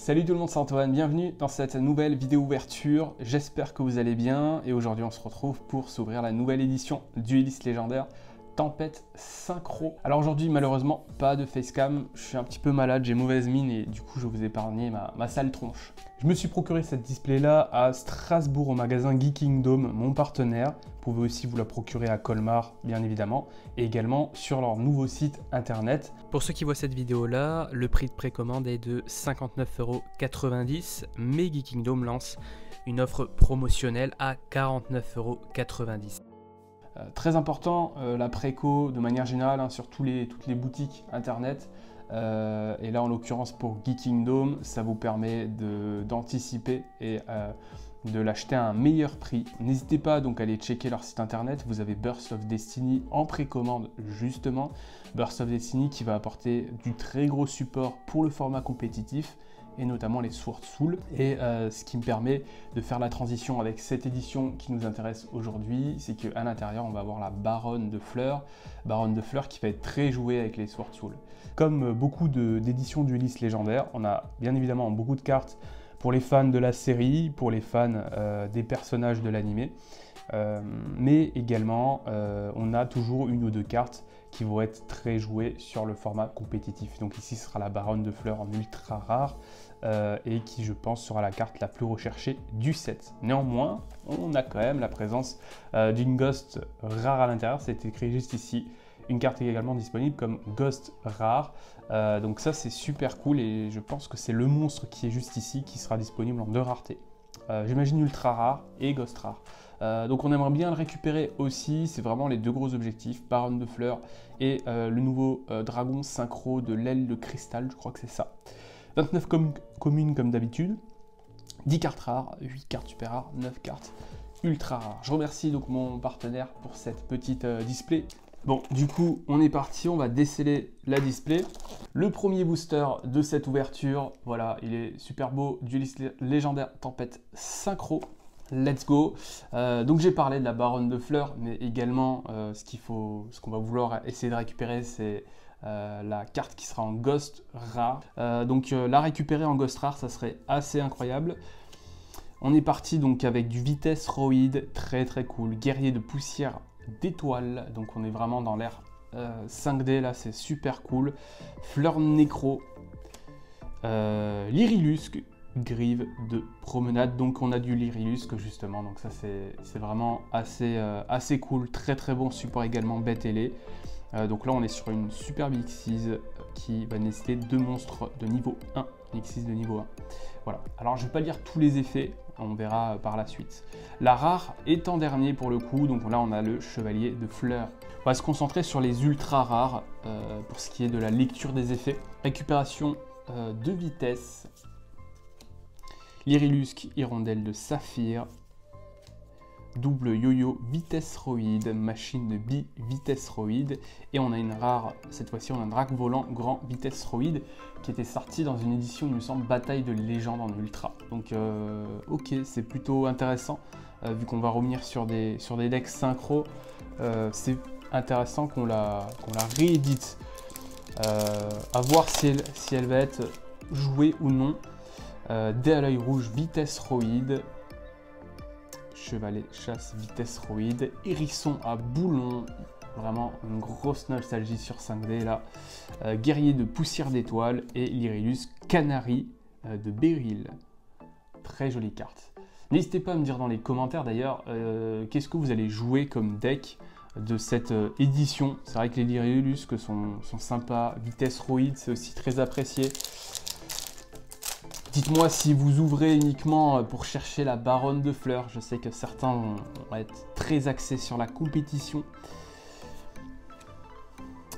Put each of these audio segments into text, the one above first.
Salut tout le monde, c'est Antoine, bienvenue dans cette nouvelle vidéo ouverture, j'espère que vous allez bien et aujourd'hui on se retrouve pour s'ouvrir la nouvelle édition Duelist légendaire Tempête Synchro. Alors aujourd'hui malheureusement pas de facecam, je suis un petit peu malade, j'ai mauvaise mine et du coup je vais vous épargner ma sale tronche. Je me suis procuré cette display là à Strasbourg au magasin Geekingdom, mon partenaire. Vous pouvez aussi vous la procurer à Colmar bien évidemment et également sur leur nouveau site internet. Pour ceux qui voient cette vidéo là, le prix de précommande est de 59,90 €, mais Geekingdom lance une offre promotionnelle à 49,90 €. Très important, la préco de manière générale sur toutes les boutiques internet. Et là en l'occurrence pour Geekingdom, ça vous permet d'anticiper et de l'acheter à un meilleur prix. N'hésitez pas donc à aller checker leur site internet, vous avez Burst of Destiny en précommande justement. Burst of Destiny qui va apporter du très gros support pour le format compétitif et notamment les Sword Soul, et ce qui me permet de faire la transition avec cette édition qui nous intéresse aujourd'hui, c'est qu'à l'intérieur on va avoir la Baronne de Fleurs qui va être très jouée avec les Sword Soul. Comme beaucoup d'éditions Duelist légendaires, on a bien évidemment beaucoup de cartes pour les fans de la série, pour les fans des personnages de l'animé, mais également on a toujours une ou deux cartes qui vont être très jouées sur le format compétitif. Donc ici ce sera la Baronne de Fleurs en ultra rare et qui je pense sera la carte la plus recherchée du set. Néanmoins, on a quand même la présence d'une Ghost rare à l'intérieur, c'est écrit juste ici. Une carte est également disponible comme Ghost rare, donc ça c'est super cool et je pense que c'est le monstre qui est juste ici qui sera disponible en deux raretés. J'imagine ultra rare et Ghost rare. Donc on aimerait bien le récupérer aussi, c'est vraiment les deux gros objectifs, Baronne de Fleurs et le nouveau dragon synchro de l'aile de cristal, je crois que c'est ça. 29 communes comme d'habitude, 10 cartes rares, 8 cartes super rares, 9 cartes ultra rares. Je remercie donc mon partenaire pour cette petite display. Bon, du coup, on est parti, on va déceler la display. Le premier booster de cette ouverture, voilà, il est super beau, Duelist légendaire Tempête Synchro. Let's go. Donc j'ai parlé de la Baronne de Fleurs, mais également ce qu'on va vouloir essayer de récupérer, c'est la carte qui sera en Ghost rare. Donc la récupérer en Ghost rare, ça serait assez incroyable. On est parti donc avec du Vitesse Roid, très très cool. Guerrier de poussière d'étoiles, donc on est vraiment dans l'ère 5D là, c'est super cool. Fleur Nécro, Lyrilusque, Grive de promenade, donc on a du Lyrilusque justement, donc ça c'est vraiment assez cool, très très bon support également bête ailée. Donc là on est sur une super Xyz qui va nécessiter deux monstres de niveau 1, Xyz de niveau 1. Voilà, alors je vais pas lire tous les effets, on verra par la suite. La rare est en dernier pour le coup, donc là on a le Chevalier de Fleurs. On va se concentrer sur les ultra rares pour ce qui est de la lecture des effets. Récupération de vitesse, Lyrilusque, Hirondelle de Saphir, double yo-yo Vitesse Roid, machine de Vitesse Roid, et on a une rare, cette fois-ci on a un drac volant grand Vitesse Roid qui était sorti dans une édition, il me semble, Bataille de légende en ultra. Donc ok, c'est plutôt intéressant, vu qu'on va revenir sur des decks synchro, c'est intéressant qu'on la réédite, à voir si elle va être jouée ou non. Dés à l'œil rouge, Vitesse Roid, Chevalet chasse, Vitesse Roid, Hérisson à boulon, vraiment une grosse nostalgie sur 5D là. Guerrier de poussière d'étoiles et Lyrilusque Canary de Beryl. Très jolie carte. N'hésitez pas à me dire dans les commentaires d'ailleurs qu'est-ce que vous allez jouer comme deck de cette édition. C'est vrai que les Lyrilusques sont sympas, Vitesse Roid c'est aussi très apprécié. Dites-moi si vous ouvrez uniquement pour chercher la Baronne de Fleurs. Je sais que certains vont être très axés sur la compétition.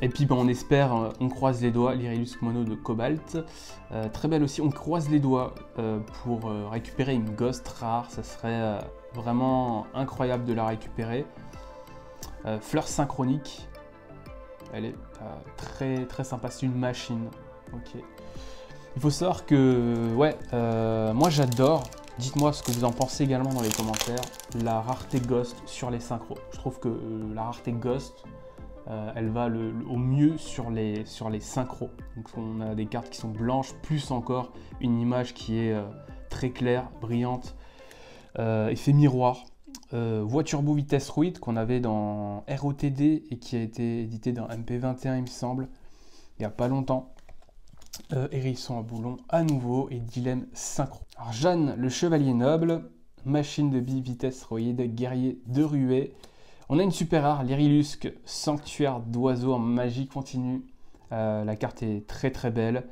Et puis on espère, on croise les doigts, Lyrilusque Mono de Cobalt. Très belle aussi, on croise les doigts pour récupérer une Ghost rare. Ça serait vraiment incroyable de la récupérer. Fleur synchronique. Elle est très très sympa, c'est une machine. Ok. Il faut savoir que, ouais, moi j'adore, dites-moi ce que vous en pensez également dans les commentaires, la rareté Ghost sur les synchros. Je trouve que la rareté Ghost, elle va au mieux sur les synchros. Donc on a des cartes qui sont blanches, plus encore une image qui est très claire, brillante, effet miroir. Voie turbo vitesse Roid qu'on avait dans ROTD et qui a été édité dans MP21 il me semble, il n'y a pas longtemps. Hérisson à boulon à nouveau et dilemme synchro. Alors Jeanne le chevalier noble, machine de vitesse Roid, guerrier de ruée. On a une super rare, l'Irilusque, sanctuaire d'oiseaux en magie continue. La carte est très très belle.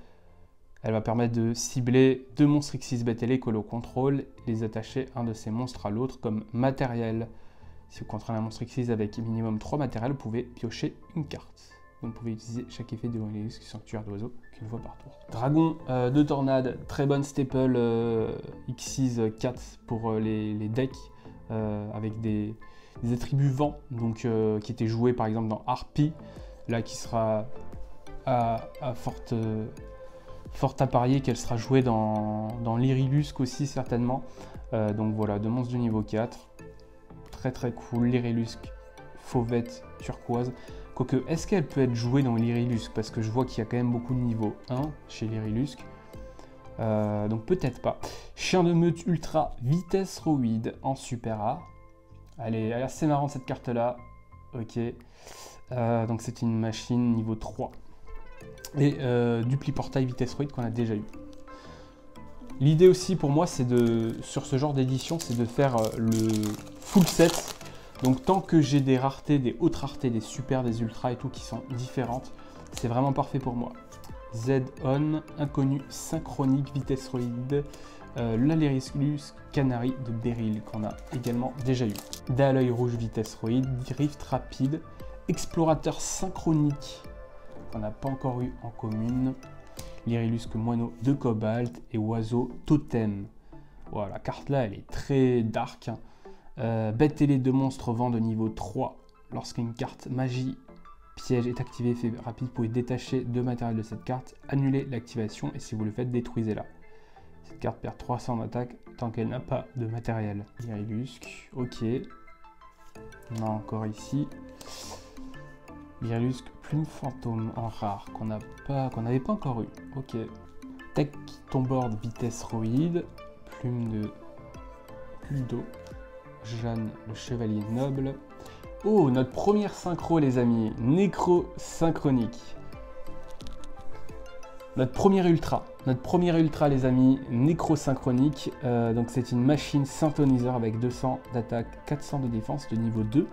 Elle va permettre de cibler 2 monstres Xyz bêtes que l'on contrôle, les attacher un de ces monstres à l'autre comme matériel. Si vous contrôlez un monstre Xyz avec minimum 3 matériels, vous pouvez piocher une carte. Vous ne pouvez utiliser chaque effet de l'Irilusque, sanctuaire d'oiseaux qu'une fois par tour. Dragon de tornade, très bonne staple Xyz 4 pour les decks avec des attributs vent, donc qui étaient joués par exemple dans Harpie, là qui sera à forte à parier qu'elle sera jouée dans l'Irilusque aussi certainement. Donc voilà, 2 monstres de niveau 4, très très cool. L'Irilusque fauvette turquoise, quoique est-ce qu'elle peut être jouée dans l'Irilusque, parce que je vois qu'il y a quand même beaucoup de niveau 1 chez l'Irilusque. Donc peut-être pas. Chien de meute ultra vitesse Roid en super rare. Elle est assez marrante cette carte là. Ok. Donc c'est une machine niveau 3. Et dupli portail vitesse Roid qu'on a déjà eu. L'idée aussi pour moi c'est sur ce genre d'édition, c'est de faire le full set. Donc tant que j'ai des raretés, des hautes raretés, des super, des ultras et tout qui sont différentes, c'est vraiment parfait pour moi. Z-On, inconnu, synchronique, vitesse Roid, l'Irilusque Canary de Beryl qu'on a également déjà eu. Dé à l'œil rouge, vitesse Roid, drift rapide, explorateur synchronique qu'on n'a pas encore eu en commune, l'Irilusque moineau de cobalt et oiseau totem. Voilà, la carte là elle est très dark. Bête télé de monstres vent de niveau 3. Lorsqu'une carte magie piège est activée, effet rapide, vous pouvez détacher 2 matériels de cette carte, annuler l'activation et si vous le faites, détruisez-la. Cette carte perd 300 d'attaque tant qu'elle n'a pas de matériel. L'Irilusque, ok. On a encore ici l'Irilusque plume fantôme en rare qu'on n'avait pas encore eu. Ok. Tech Tomboard vitesse Roid, plume de Ludo. Jeanne le chevalier noble. Oh, notre première synchro les amis, nécro synchronique. Notre premier ultra les amis, nécro synchronique. Donc c'est une machine synthoniseur avec 200 d'attaque, 400 de défense de niveau 2.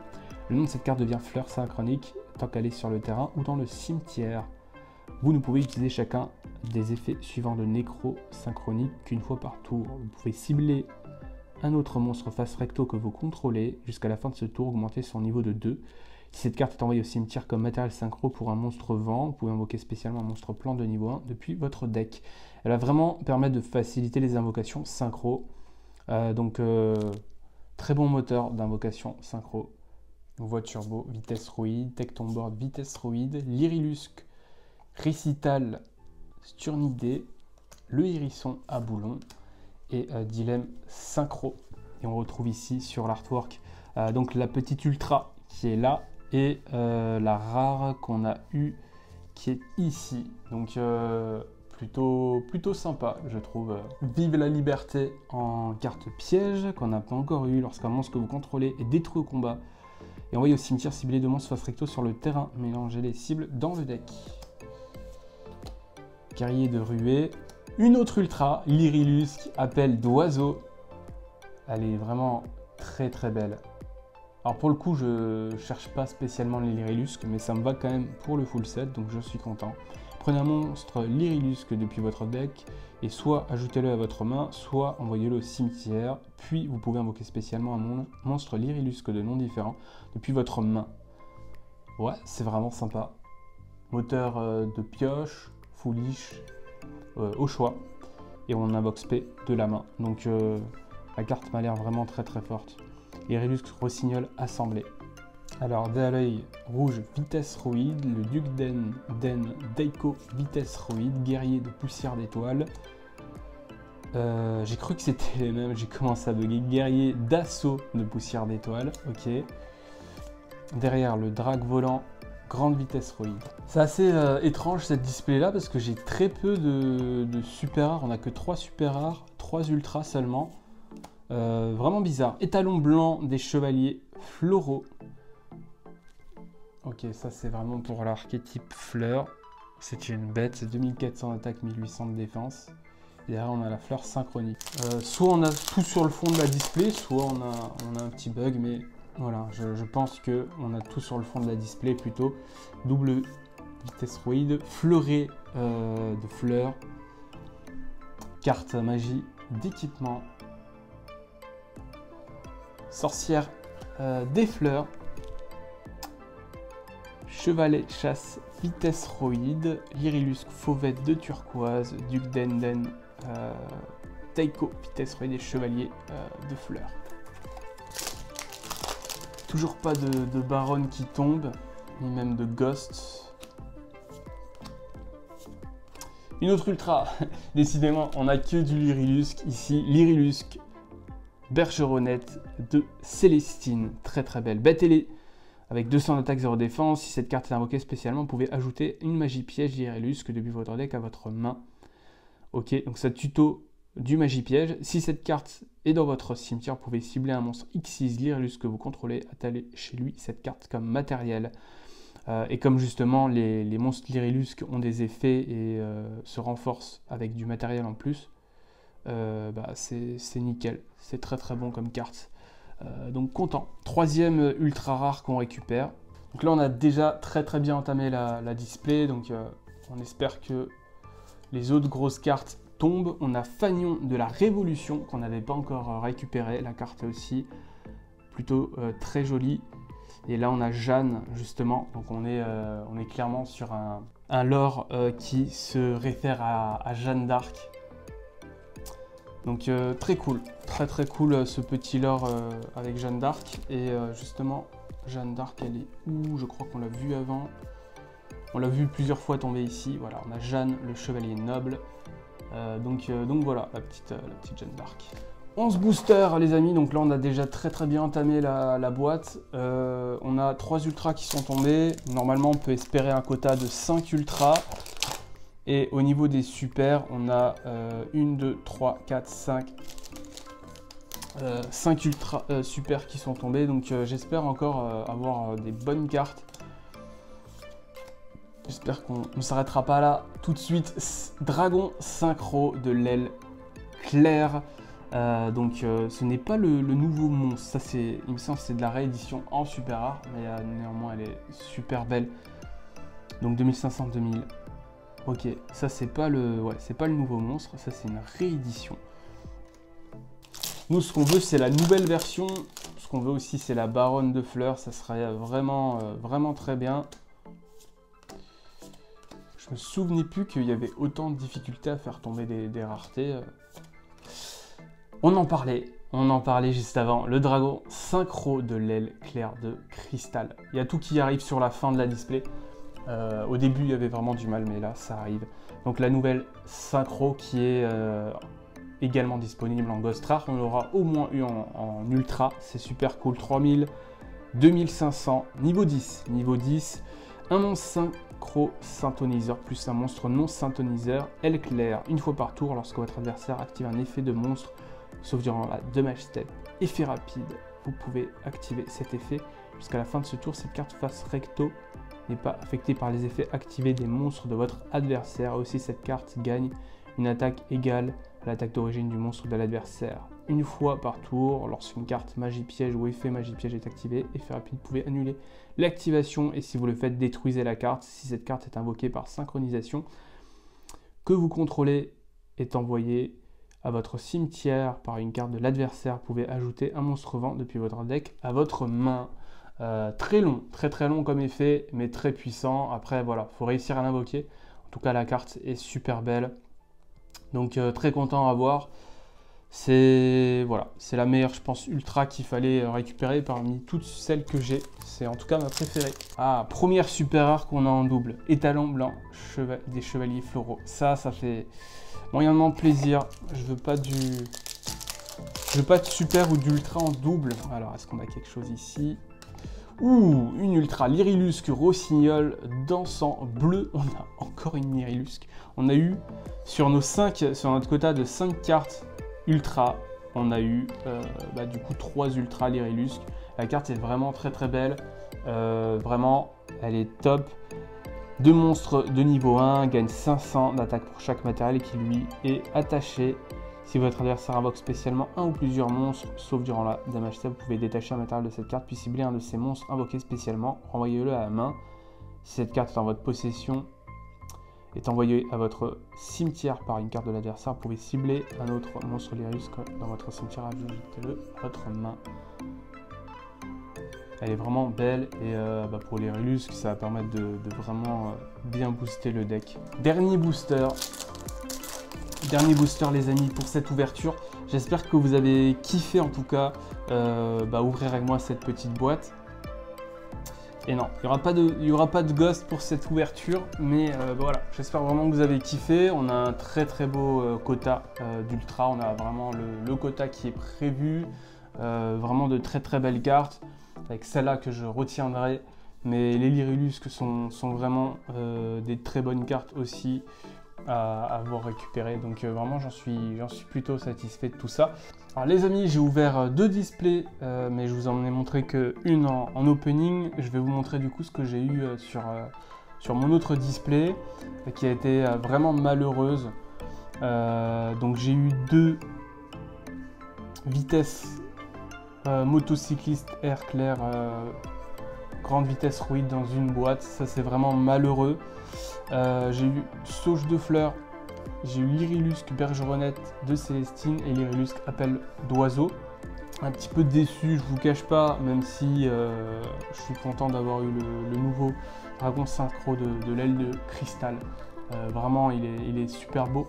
Le nom de cette carte devient fleur synchronique tant qu'elle est sur le terrain ou dans le cimetière. Vous ne pouvez utiliser chacun des effets suivants de nécro synchronique qu'une fois par tour. Vous pouvez cibler un autre monstre face recto que vous contrôlez jusqu'à la fin de ce tour, augmenter son niveau de 2. Si cette carte est envoyée au cimetière comme matériel synchro pour un monstre vent, vous pouvez invoquer spécialement un monstre plan de niveau 1 depuis votre deck. Elle va vraiment permettre de faciliter les invocations synchro. Très bon moteur d'invocation synchro. Voie turbo, vitesse Roid, Tech Tomboard, vitesse Roid, l'Irilusque, Récital, Sturnidé, le Hérisson à boulon et dilemme synchro. Et on retrouve ici sur l'artwork donc la petite ultra qui est là et la rare qu'on a eu qui est ici. Donc plutôt sympa je trouve. Vive la liberté en carte piège qu'on n'a pas encore eu lorsqu'un monstre que vous contrôlez est détruit au combat et envoyé au cimetière, ciblé de monstres face recto sur le terrain, mélangez les cibles dans le deck. Guerrier de ruée. Une autre ultra, l'Irilusque, appel d'oiseau. Elle est vraiment très très belle. Alors pour le coup, je cherche pas spécialement l'Irilusque, mais ça me va quand même pour le full set, donc je suis content. Prenez un monstre l'Irilusque depuis votre deck, et soit ajoutez-le à votre main, soit envoyez-le au cimetière, puis vous pouvez invoquer spécialement un monstre l'Irilusque de nom différent depuis votre main. Ouais, c'est vraiment sympa. Moteur de pioche, foolish, au choix, et on invoque spé de la main. Donc la carte m'a l'air vraiment très très forte. Irilusque rossignol assemblé. Alors dé à l'œil rouge, vitesse Roid, le duc Den Daiko, vitesse Roid, guerrier de poussière d'étoiles. J'ai cru que c'était les mêmes, j'ai commencé à bugger. Guerrier d'assaut de poussière d'étoiles, ok. Derrière le drague volant, grande vitesse Roïd. C'est assez étrange cette display là parce que j'ai très peu de super rares. On a que 3 super rares, 3 ultras seulement. Vraiment bizarre. Étalon blanc des chevaliers floraux. Ok, ça c'est vraiment pour l'archétype fleur. C'est une bête, c'est 2400 d'attaque, 1800 de défense. Et derrière on a la fleur synchronique. Soit on a tout sur le fond de la display, soit on a un petit bug, mais voilà, je pense qu'on a tout sur le fond de la display plutôt. Double vitesse Roïd, fleuret de fleurs, carte magie d'équipement, sorcière des fleurs, chevalet chasse vitesse Roïd, Lyrilusque fauvette de turquoise, duc d'Enden, Taiko vitesse Roïd et chevalier de fleurs. Toujours pas de baronne qui tombe, ni même de ghost. Une autre ultra, décidément on n'a que du Lyrilusque ici, Lyrilusque Bergeronnette de Célestine, très très belle. Bête ailée avec 200 d'attaque, 0 défense. Si cette carte est invoquée spécialement, vous pouvez ajouter une magie piège Lyrilusque depuis votre deck à votre main. Ok, donc ça tuto du magie piège. Si cette carte est dans votre cimetière, vous pouvez cibler un monstre X6 Lyrilusque que vous contrôlez, attaler chez lui cette carte comme matériel. Et comme justement les monstres Lyrilusque ont des effets et se renforcent avec du matériel en plus, c'est nickel, c'est très très bon comme carte. Donc content. Troisième ultra rare qu'on récupère. Donc là on a déjà très très bien entamé la display, donc on espère que les autres grosses cartes tombent. On a Fanion de la Révolution qu'on n'avait pas encore récupéré, la carte aussi plutôt très jolie. Et là on a Jeanne justement, donc on est clairement sur un lore qui se réfère à Jeanne d'Arc. Donc très cool, très cool ce petit lore avec Jeanne d'Arc. Et justement, Jeanne d'Arc, elle est où? Je crois qu'on l'a vu avant. On l'a vu plusieurs fois tomber ici. Voilà, on a Jeanne, le chevalier noble. Donc voilà, la petite Jeanne d'Arc. 11 boosters les amis, donc là on a déjà très bien entamé la boîte. On a 3 ultras qui sont tombés. Normalement on peut espérer un quota de 5 ultras. Et au niveau des super, on a 1, 2, 3, 4, 5 ultra super qui sont tombés. Donc j'espère encore avoir des bonnes cartes. J'espère qu'on ne s'arrêtera pas là tout de suite. Dragon synchro de l'aile claire. Ce n'est pas le nouveau monstre. Ça, il me semble que c'est de la réédition en super rare. Mais néanmoins, elle est super belle. Donc 2500, 2000. Ok, ça c'est pas le nouveau monstre, ça c'est une réédition. Nous ce qu'on veut c'est la nouvelle version, ce qu'on veut aussi c'est la baronne de fleurs, ça serait vraiment très bien. Je me souvenais plus qu'il y avait autant de difficultés à faire tomber des raretés. On en parlait juste avant, le dragon synchro de l'aile claire de cristal. Il y a tout qui arrive sur la fin de la display. Au début, il y avait vraiment du mal, mais là, ça arrive. Donc la nouvelle synchro qui est également disponible en Ghost Rare. On l'aura au moins eu en ultra. C'est super cool. 3000, 2500, niveau 10. Niveau 10, un monstre synchro synthoniseur plus un monstre non synthoniseur. Aile claire, une fois par tour, lorsque votre adversaire active un effet de monstre, sauf durant la damage step. Effet rapide, vous pouvez activer cet effet. Jusqu'à la fin de ce tour, cette carte face recto n'est pas affectée par les effets activés des monstres de votre adversaire. Aussi, cette carte gagne une attaque égale à l'attaque d'origine du monstre de l'adversaire. Une fois par tour, lorsqu'une carte magie piège ou effet magie piège est activée, effet rapide, vous pouvez annuler l'activation et si vous le faites, détruisez la carte. Si cette carte est invoquée par synchronisation, que vous contrôlez est envoyée à votre cimetière par une carte de l'adversaire, vous pouvez ajouter un monstre vent depuis votre deck à votre main. Très long, très long comme effet, mais très puissant. Après, voilà, il faut réussir à l'invoquer. En tout cas, la carte est super belle. Donc, très content à voir. C'est la meilleure, je pense, ultra qu'il fallait récupérer parmi toutes celles que j'ai. C'est en tout cas ma préférée. Ah, première super rare qu'on a en double. Étalon blanc, des chevaliers floraux. Ça fait moyennement plaisir. Je veux pas de super ou d'ultra en double. Alors, est-ce qu'on a quelque chose ici? Ouh, une ultra Lyrilusc Rossignol dansant bleu. On a encore une Lyrilusc. On a eu sur notre quota de 5 cartes ultra, on a eu du coup 3 ultra Lyrilusc. La carte est vraiment très très belle. Vraiment, elle est top. 2 monstres de niveau 1 gagnent 500 d'attaque pour chaque matériel qui lui est attaché. Si votre adversaire invoque spécialement un ou plusieurs monstres, sauf durant la damage step, vous pouvez détacher un matériel de cette carte puis cibler un de ces monstres invoqués spécialement. Renvoyez-le à la main. Si cette carte est en votre possession, est envoyée à votre cimetière par une carte de l'adversaire, vous pouvez cibler un autre monstre Lyrilusc dans votre cimetière, ajoutez-le à votre main. Elle est vraiment belle et pour les Lyrilusc, ça va permettre de vraiment bien booster le deck. Dernier booster les amis pour cette ouverture. J'espère que vous avez kiffé en tout cas ouvrir avec moi cette petite boîte. Et non, il n'y aura pas de ghost pour cette ouverture, mais voilà, j'espère vraiment que vous avez kiffé. On a un très très beau quota d'ultra, on a vraiment le quota qui est prévu, vraiment de très très belles cartes, avec celle-là que je retiendrai, mais les Lyrilusc sont vraiment des très bonnes cartes aussi à avoir récupéré, donc vraiment j'en suis plutôt satisfait de tout ça. Alors les amis, j'ai ouvert 2 displays, mais je vous en ai montré qu'une en opening. Je vais vous montrer du coup ce que j'ai eu sur mon autre display, qui a été vraiment malheureuse. Donc j'ai eu 2 vitesses motocycliste air clair grande vitesse rouille dans une boîte, ça c'est vraiment malheureux. J'ai eu Sauge de Fleurs, j'ai eu Lyrilusc Bergeronnette de Célestine et Lyrilusc Appel d'Oiseau. Un petit peu déçu, je vous cache pas, même si je suis content d'avoir eu le nouveau Dragon Synchro de l'aile de cristal. Vraiment, il est super beau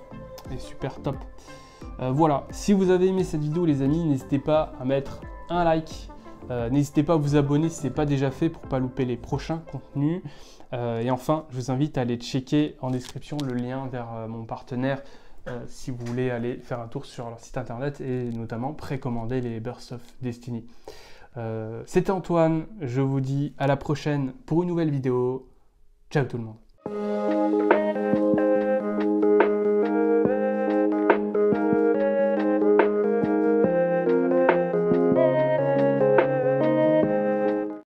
et super top. Voilà, si vous avez aimé cette vidéo les amis, n'hésitez pas à mettre un like. N'hésitez pas à vous abonner si ce n'est pas déjà fait pour ne pas louper les prochains contenus. Et enfin, je vous invite à aller checker en description le lien vers mon partenaire si vous voulez aller faire un tour sur leur site internet et notamment précommander les Bursts of Destiny. C'était Antoine, je vous dis à la prochaine pour une nouvelle vidéo. Ciao tout le monde.